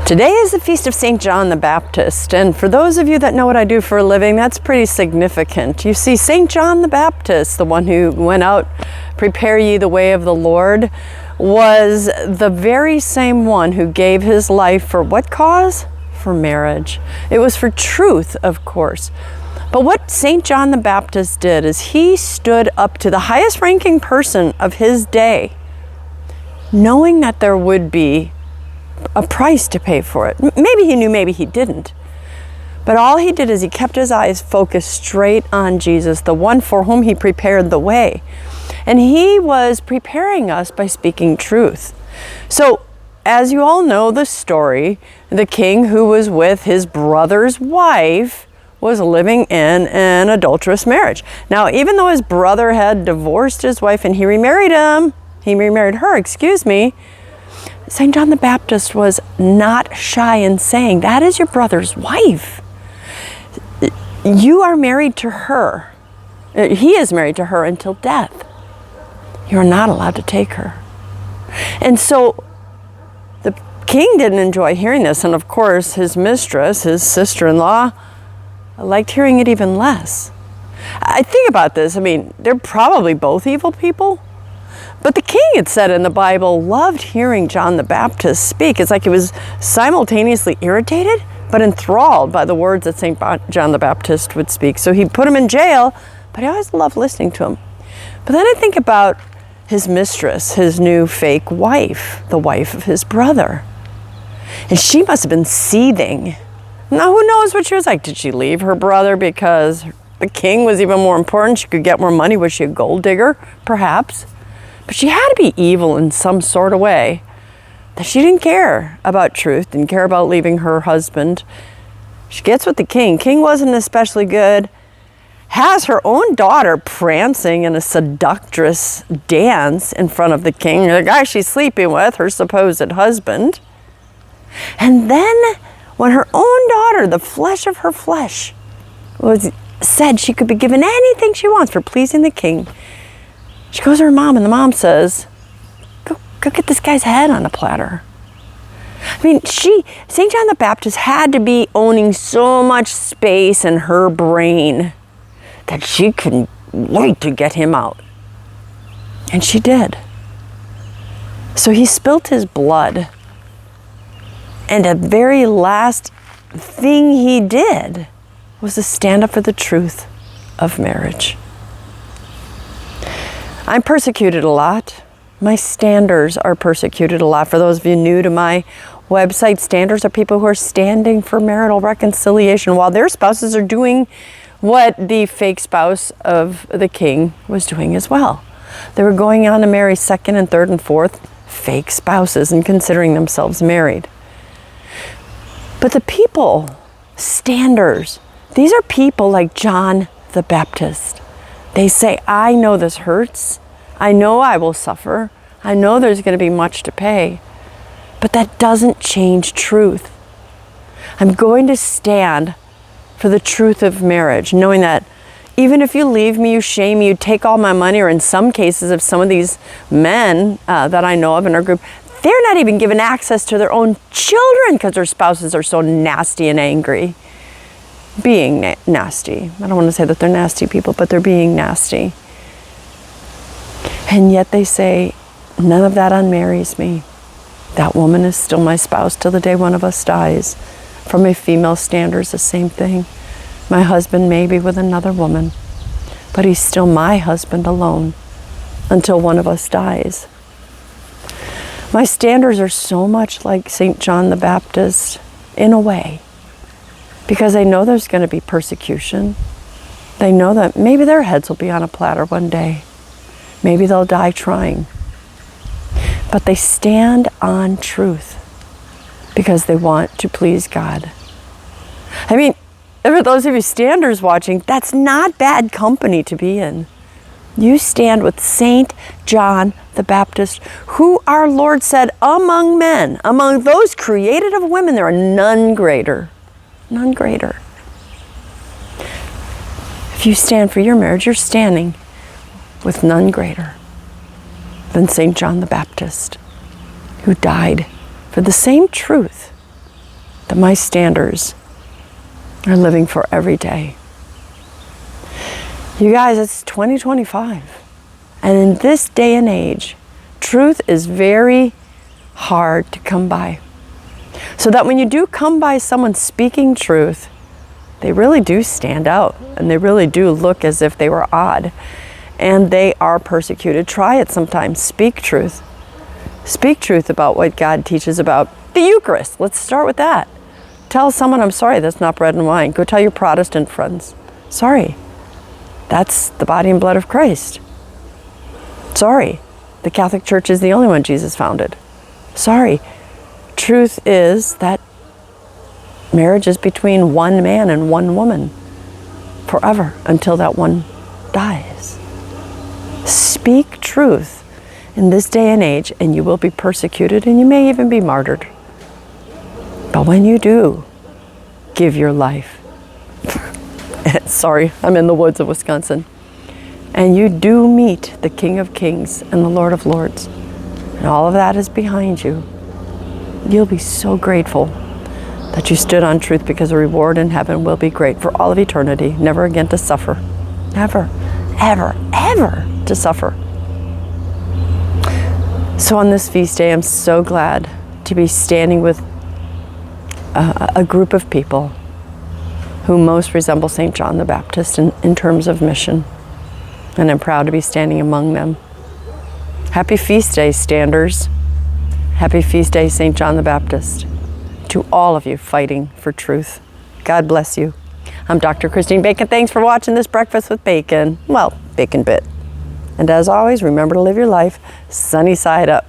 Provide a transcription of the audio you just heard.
Today is the feast of St. John the Baptist, and for those of you that know what I do for a living, that's pretty significant. You see, St. John the Baptist, the one who went out, prepare ye the way of the Lord, was the very same one who gave his life for what cause? For marriage. It was for truth, of course. But what St. John the Baptist did is he stood up to the highest ranking person of his day, knowing that there would be a price to pay for it. Maybe he knew, maybe he didn't. But all he did is he kept his eyes focused straight on Jesus, the one for whom he prepared the way. And he was preparing us by speaking truth. So, as you all know the story, the king who was with his brother's wife was living in an adulterous marriage. Now, even though his brother had divorced his wife and he remarried her, St. John the Baptist was not shy in saying, that is your brother's wife. You are married to her. He is married to her until death. You're not allowed to take her. And so the king didn't enjoy hearing this. And of course, his mistress, his sister-in-law, liked hearing it even less. I think about this. I mean, they're probably both evil people. But the king, it said in the Bible, loved hearing John the Baptist speak. It's like he was simultaneously irritated, but enthralled by the words that St. John the Baptist would speak. So he put him in jail, but he always loved listening to him. But then I think about his mistress, his new fake wife, the wife of his brother. And she must have been seething. Now, who knows what she was like? Did she leave her brother because the king was even more important? She could get more money. Was she a gold digger? Perhaps. But she had to be evil in some sort of way, that she didn't care about truth, didn't care about leaving her husband. She gets with the king. King wasn't especially good. Has her own daughter prancing in a seductress dance in front of the king, the guy she's sleeping with, her supposed husband. And then when her own daughter, the flesh of her flesh, said she could be given anything she wants for pleasing the king, she goes to her mom, and the mom says, go get this guy's head on a platter. I mean, St. John the Baptist had to be owning so much space in her brain that she couldn't wait to get him out. And she did. So he spilt his blood. And the very last thing he did was to stand up for the truth of marriage. I'm persecuted a lot. My standers are persecuted a lot. For those of you new to my website, standers are people who are standing for marital reconciliation while their spouses are doing what the fake spouse of the king was doing as well. They were going on to marry second and third and fourth fake spouses and considering themselves married. But the people, standers, these are people like John the Baptist. They say, I know this hurts. I know I will suffer. I know there's going to be much to pay. But that doesn't change truth. I'm going to stand for the truth of marriage, knowing that even if you leave me, you shame me, you take all my money, or in some cases of some of these men that I know of in our group, they're not even given access to their own children because their spouses are so nasty and angry. Being nasty. I don't want to say that they're nasty people, but they're being nasty. And yet they say, none of that unmarries me. That woman is still my spouse till the day one of us dies. From a female standard, it's the same thing. My husband may be with another woman, but he's still my husband alone until one of us dies. My standards are so much like St. John the Baptist in a way, because they know there's going to be persecution. They know that maybe their heads will be on a platter one day. Maybe they'll die trying. But they stand on truth because they want to please God. I mean, for those of you standers watching, that's not bad company to be in. You stand with St. John the Baptist, who our Lord said, among men, among those created of women, there are none greater. None greater. If you stand for your marriage, you're standing with none greater than St. John the Baptist, who died for the same truth that my standards are living for every day. You guys, it's 2025. And in this day and age, truth is very hard to come by. So that when you do come by someone speaking truth, they really do stand out, and they really do look as if they were odd, and they are persecuted. Try it sometimes. Speak truth. Speak truth about what God teaches about the Eucharist. Let's start with that. Tell someone, I'm sorry, that's not bread and wine. Go tell your Protestant friends, sorry, that's the body and blood of Christ. Sorry, the Catholic Church is the only one Jesus founded. Sorry. Truth is that marriage is between one man and one woman forever until that one dies. Speak truth in this day and age, and you will be persecuted, and you may even be martyred. But when you do give your life, sorry, I'm in the woods of Wisconsin, and you do meet the King of Kings and the Lord of Lords, and all of that is behind you, you'll be so grateful that you stood on truth, because the reward in heaven will be great for all of eternity, never again to suffer. Never, ever, ever to suffer. So on this feast day, I'm so glad to be standing with a group of people who most resemble St. John the Baptist in terms of mission. And I'm proud to be standing among them. Happy feast day, standers. Happy feast day, St. John the Baptist. To all of you fighting for truth. God bless you. I'm Dr. Christine Bacon. Thanks for watching this Breakfast with Bacon. Well, Bacon Bit. And as always, remember to live your life sunny side up.